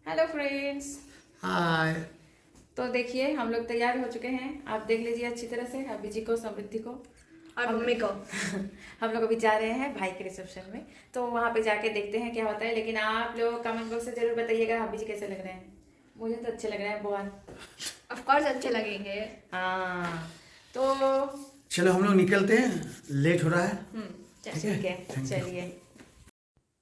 Hello friends. हाय। तो देखिए हम लोग तैयार हो चुके हैं। आप देख लीजिए अच्छी तरह से अभी जी को, समृद्धि को और मम्मी को। हम लोग अभी जा रहे हैं भाई के रिसेप्शन में, तो वहाँ पे जाके देखते हैं क्या होता है। लेकिन आप लोग कमेंट बॉक्स से जरूर बताइएगा अभी जी कैसे लग रहे हैं। मुझे तो अच्छे लग रहे हैं बहुत। ऑफ कोर्स अच्छे लगेंगे। हाँ तो चलो हम लोग निकलते हैं, लेट हो रहा है। ठीक है Thank you. चलिए।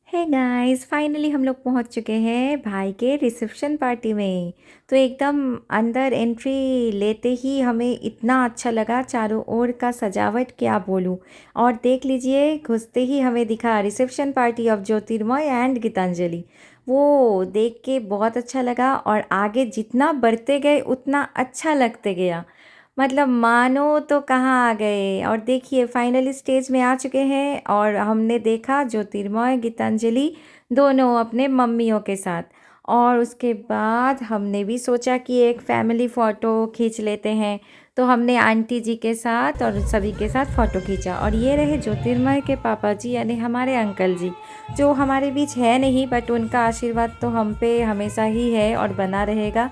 हे गाइस, फाइनली हम लोग पहुंच चुके हैं भाई के रिसेप्शन पार्टी में। तो एकदम अंदर एंट्री लेते ही हमें इतना अच्छा लगा, चारों ओर का सजावट क्या बोलूं। और देख लीजिए, घुसते ही हमें दिखा reception party of Jyotirmay and Gitanjali. वो देख के बहुत अच्छा लगा और आगे जितना बढ़ते गए उतना अच्छा लगते गया। मतलब मानो तो कहाँ आ गए। और देखिए फाइनली स्टेज में आ चुके हैं और हमने देखा ज्योतिर्मय गीतांजलि दोनों अपने मम्मियों के साथ। और उसके बाद हमने भी सोचा कि एक फैमिली फ़ोटो खींच लेते हैं। तो हमने आंटी जी के साथ और सभी के साथ फ़ोटो खींचा। और ये रहे ज्योतिर्मय के पापा जी, यानी हमारे अंकल जी, जो हमारे बीच है नहीं, बट उनका आशीर्वाद तो हम पे हमेशा ही है और बना रहेगा।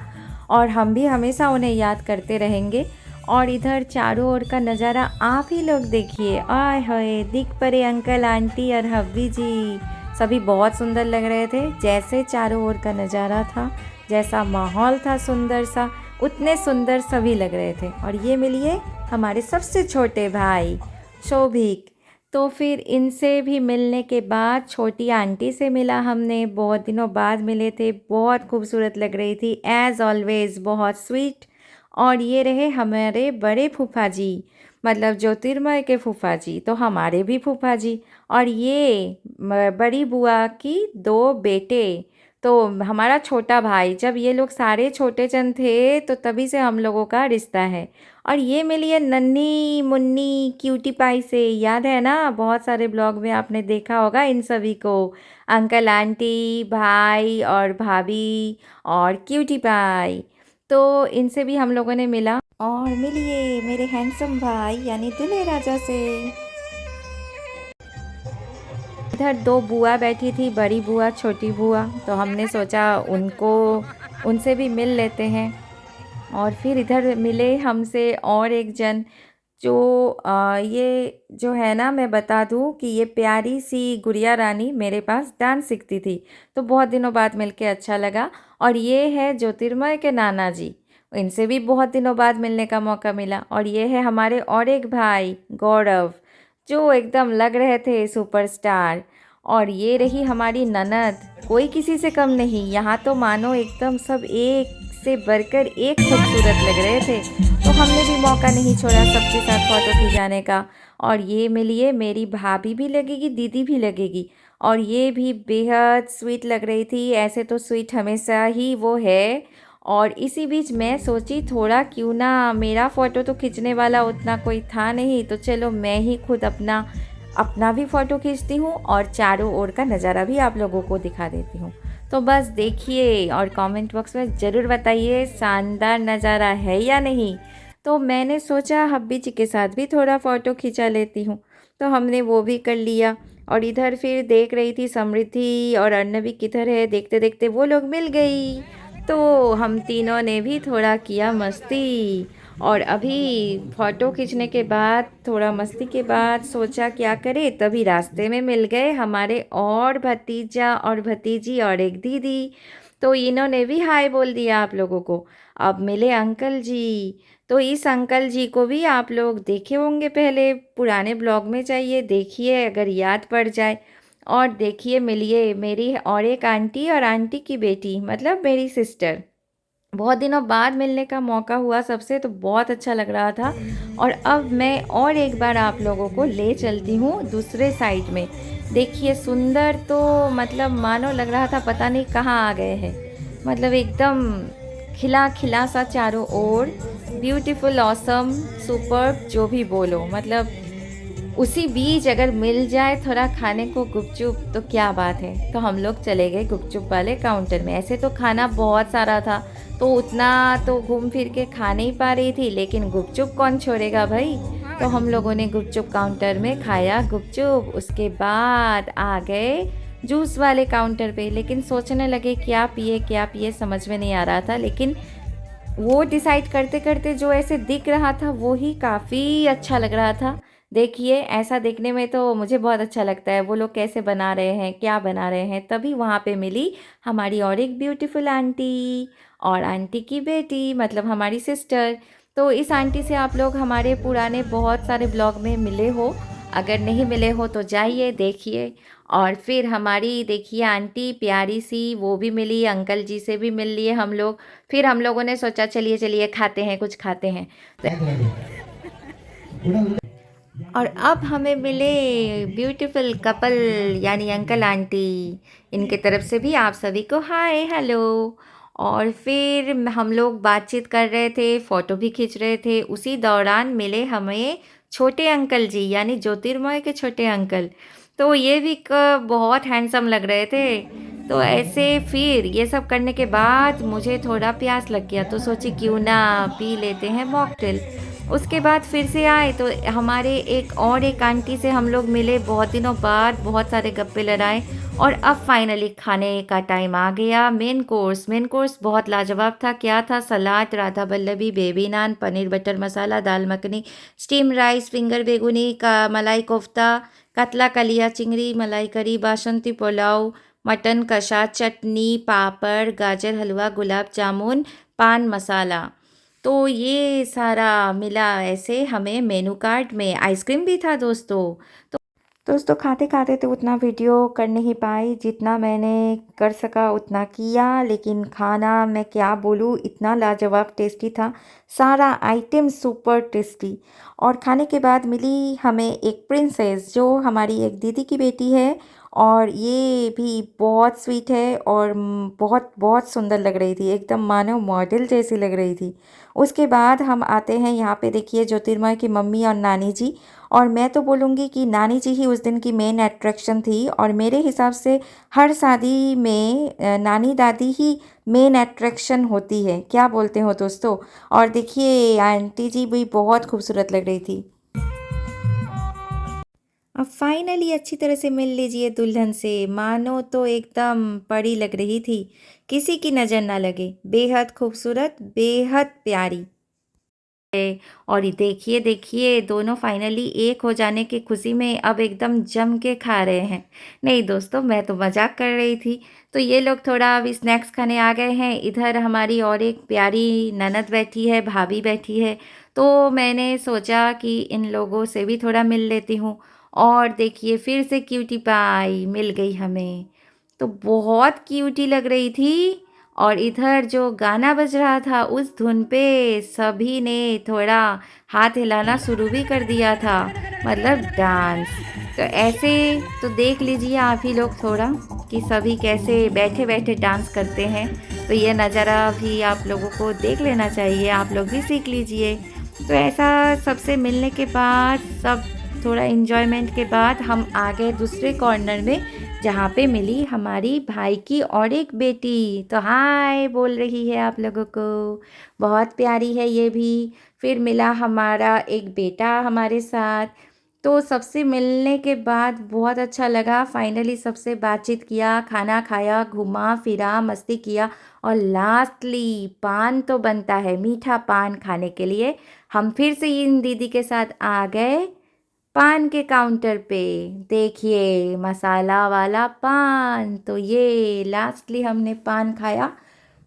और हम भी हमेशा उन्हें याद करते रहेंगे। और इधर चारों ओर का नज़ारा आप ही लोग देखिए, आय हाय, दिख पड़े अंकल आंटी और हब्बी जी। सभी बहुत सुंदर लग रहे थे। जैसे चारों ओर का नज़ारा था, जैसा माहौल था सुंदर सा, उतने सुंदर सभी लग रहे थे। और ये मिलिए हमारे सबसे छोटे भाई शोभिक। तो फिर इनसे भी मिलने के बाद छोटी आंटी से मिला हमने, बहुत दिनों बाद मिले थे। बहुत खूबसूरत लग रही थी एज़ ऑलवेज़, बहुत स्वीट। और ये रहे हमारे बड़े फूफा जी, मतलब ज्योतिर्मय के फूफा जी, तो हमारे भी फूफा जी। और ये बड़ी बुआ की दो बेटे, तो हमारा छोटा भाई। जब ये लोग सारे छोटे चंद थे तो तभी से हम लोगों का रिश्ता है। और ये मिलिए नन्ही मुन्नी क्यूटी पाई से, याद है ना, बहुत सारे ब्लॉग में आपने देखा होगा इन सभी को। अंकल आंटी, भाई और भाभी और क्यूटी पाई। तो इनसे भी हम लोगों ने मिला। और मिलिए मेरे हैंडसम भाई यानी दूल्हे राजा से। इधर दो बुआ बैठी थी, बड़ी बुआ छोटी बुआ, तो हमने सोचा उनसे भी मिल लेते हैं। और फिर इधर मिले हमसे और एक जन, जो ये जो है ना, मैं बता दूं कि ये प्यारी सी गुड़िया रानी मेरे पास डांस सीखती थी। तो बहुत दिनों बाद मिलके अच्छा लगा। और ये है ज्योतिर्मय के नाना जी, इनसे भी बहुत दिनों बाद मिलने का मौका मिला। और ये है हमारे और एक भाई गौरव, जो एकदम लग रहे थे सुपरस्टार। और ये रही हमारी ननद, कोई किसी से कम नहीं। यहाँ तो मानो एकदम सब एक से बढ़कर एक खूबसूरत लग रहे थे। तो हमने भी मौका नहीं छोड़ा सबके साथ फ़ोटो खिंचाने का। और ये मिलिए मेरी भाभी भी लगेगी, दीदी भी लगेगी। और ये भी बेहद स्वीट लग रही थी। ऐसे तो स्वीट हमेशा ही वो है। और इसी बीच मैं सोची थोड़ा क्यों ना, मेरा फ़ोटो तो खींचने वाला उतना कोई था नहीं, तो चलो मैं ही खुद अपना भी फ़ोटो खींचती हूँ और चारों ओर का नज़ारा भी आप लोगों को दिखा देती हूँ। तो बस देखिए और कमेंट बॉक्स में ज़रूर बताइए शानदार नज़ारा है या नहीं। तो मैंने सोचा हब्बी जी के साथ भी थोड़ा फ़ोटो खिंचा लेती हूँ, तो हमने वो भी कर लिया। और इधर फिर देख रही थी समृद्धि और अर्नवी किधर है, देखते देखते वो लोग मिल गई। तो हम तीनों ने भी थोड़ा किया मस्ती। और अभी फ़ोटो खींचने के बाद, थोड़ा मस्ती के बाद सोचा क्या करें, तभी रास्ते में मिल गए हमारे और भतीजा और भतीजी और एक दीदी। तो इन्होंने भी हाय बोल दिया आप लोगों को। अब मिले अंकल जी। तो इस अंकल जी को भी आप लोग देखे होंगे पहले, पुराने ब्लॉग में जाइए देखिए अगर याद पड़ जाए। और देखिए मिलिए मेरी और एक आंटी और आंटी की बेटी, मतलब मेरी सिस्टर। बहुत दिनों बाद मिलने का मौका हुआ सबसे, तो बहुत अच्छा लग रहा था। और अब मैं और एक बार आप लोगों को ले चलती हूँ दूसरे साइड में। देखिए सुंदर तो मतलब मानो लग रहा था पता नहीं कहाँ आ गए हैं। मतलब एकदम खिला खिला सा चारों ओर, ब्यूटीफुल, ऑसम, सुपर्ब, जो भी बोलो। मतलब उसी बीच अगर मिल जाए थोड़ा खाने को गुपचुप तो क्या बात है। तो हम लोग चले गए गुपचुप वाले काउंटर में। ऐसे तो खाना बहुत सारा था, तो उतना तो घूम फिर के खा नहीं पा रही थी, लेकिन गुपचुप कौन छोड़ेगा भाई। तो हम लोगों ने गुपचुप काउंटर में खाया गुपचुप। उसके बाद आ गए जूस वाले काउंटर पे, लेकिन सोचने लगे क्या पिए समझ में नहीं आ रहा था। लेकिन वो डिसाइड करते करते जो ऐसे दिख रहा था वो ही काफ़ी अच्छा लग रहा था। देखिए, ऐसा देखने में तो मुझे बहुत अच्छा लगता है, वो लोग कैसे बना रहे हैं, क्या बना रहे हैं। तभी वहाँ पे मिली हमारी और एक ब्यूटीफुल आंटी और आंटी की बेटी, मतलब हमारी सिस्टर। तो इस आंटी से आप लोग हमारे पुराने बहुत सारे ब्लॉग में मिले हो, अगर नहीं मिले हो तो जाइए देखिए। और फिर हमारी देखिए आंटी प्यारी सी वो भी मिली, अंकल जी से भी मिल लिए हम लोग। फिर हम लोगों ने सोचा चलिए चलिए खाते हैं, कुछ खाते हैं। और अब हमें मिले ब्यूटीफुल कपल, यानी अंकल आंटी। इनके तरफ से भी आप सभी को हाय हेलो। और फिर हम लोग बातचीत कर रहे थे, फ़ोटो भी खींच रहे थे। उसी दौरान मिले हमें छोटे अंकल जी, यानी ज्योतिर्मय के छोटे अंकल। तो ये भी बहुत हैंडसम लग रहे थे। तो ऐसे फिर ये सब करने के बाद मुझे थोड़ा प्यास लग गया, तो सोची क्यों ना पी लेते हैं मॉकटेल। उसके बाद फिर से आए तो हमारे एक आंटी से हम लोग मिले बहुत दिनों बाद, बहुत सारे गप्पे लड़ाए। और अब फाइनली खाने का टाइम आ गया। मेन कोर्स बहुत लाजवाब था। क्या था? सलाद, राधा वल्लभी, बेबी नान, पनीर बटर मसाला, दाल मखनी, स्टीम राइस, फिंगर बेगुनी का, मलाई कोफ्ता, कतला कलिया चिंगड़ी, मलाई करी, बासंती पुलाव, मटन कषा, चटनी, पापड़, गाजर हलवा, गुलाब जामुन, पान मसाला। तो ये सारा मिला ऐसे हमें मेनू कार्ड में। आइसक्रीम भी था दोस्तों। तो दोस्तों खाते खाते तो उतना वीडियो कर नहीं पाई, जितना मैंने कर सका उतना किया। लेकिन खाना मैं क्या बोलूँ, इतना लाजवाब टेस्टी था, सारा आइटम सुपर टेस्टी। और खाने के बाद मिली हमें एक प्रिंसेस, जो हमारी एक दीदी की बेटी है। और ये भी बहुत स्वीट है और बहुत बहुत सुंदर लग रही थी, एकदम मानो मॉडल जैसी लग रही थी। उसके बाद हम आते हैं यहाँ पे, देखिए ज्योतिर्मय की मम्मी और नानी जी। और मैं तो बोलूँगी कि नानी जी ही उस दिन की मेन अट्रैक्शन थी। और मेरे हिसाब से हर शादी में नानी दादी ही मेन अट्रैक्शन होती है। क्या बोलते हो दोस्तों? और देखिए आंटी जी भी बहुत खूबसूरत लग रही थी। अब फाइनली अच्छी तरह से मिल लीजिए दुल्हन से, मानो तो एकदम परी लग रही थी, किसी की नज़र ना लगे, बेहद खूबसूरत, बेहद प्यारी। और ये देखिए देखिए दोनों फाइनली एक हो जाने की खुशी में अब एकदम जम के खा रहे हैं। नहीं दोस्तों, मैं तो मजाक कर रही थी। तो ये लोग थोड़ा अभी स्नैक्स खाने आ गए हैं। इधर हमारी और एक प्यारी ननद बैठी है, भाभी बैठी है। तो मैंने सोचा कि इन लोगों से भी थोड़ा मिल लेती हूँ। और देखिए फिर से क्यूटी पाई मिल गई हमें, तो बहुत क्यूटी लग रही थी। और इधर जो गाना बज रहा था उस धुन पे सभी ने थोड़ा हाथ हिलाना शुरू भी कर दिया था, मतलब डांस। तो ऐसे तो देख लीजिए आप ही लोग थोड़ा कि सभी कैसे बैठे बैठे डांस करते हैं। तो ये नज़ारा भी आप लोगों को देख लेना चाहिए, आप लोग भी सीख लीजिए। तो ऐसा सबसे मिलने के बाद, सब थोड़ा इन्जॉयमेंट के बाद हम आ गए दूसरे कॉर्नर में, जहाँ पे मिली हमारी भाई की और एक बेटी। तो हाय बोल रही है आप लोगों को, बहुत प्यारी है ये भी। फिर मिला हमारा एक बेटा हमारे साथ। तो सबसे मिलने के बाद बहुत अच्छा लगा। फाइनली सबसे बातचीत किया, खाना खाया, घूमा फिरा, मस्ती किया। और लास्टली पान तो बनता है, मीठा पान खाने के लिए हम फिर से इन दीदी के साथ आ गए पान के काउंटर पे। देखिए मसाला वाला पान, तो ये लास्टली हमने पान खाया,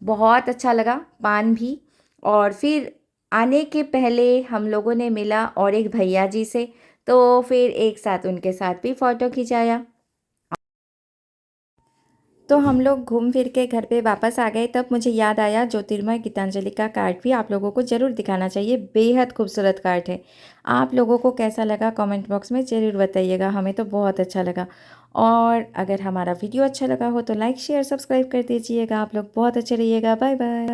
बहुत अच्छा लगा पान भी। और फिर आने के पहले हम लोगों ने मिला और एक भैया जी से, तो फिर एक साथ उनके साथ भी फ़ोटो खिंचाया। तो हम लोग घूम फिर के घर पे वापस आ गए। तब मुझे याद आया ज्योतिर्मय गीतांजलि का कार्ड भी आप लोगों को ज़रूर दिखाना चाहिए, बेहद खूबसूरत कार्ड है। आप लोगों को कैसा लगा कमेंट बॉक्स में ज़रूर बताइएगा, हमें तो बहुत अच्छा लगा। और अगर हमारा वीडियो अच्छा लगा हो तो लाइक शेयर सब्सक्राइब कर दीजिएगा। आप लोग बहुत अच्छे रहिएगा, बाय बाय।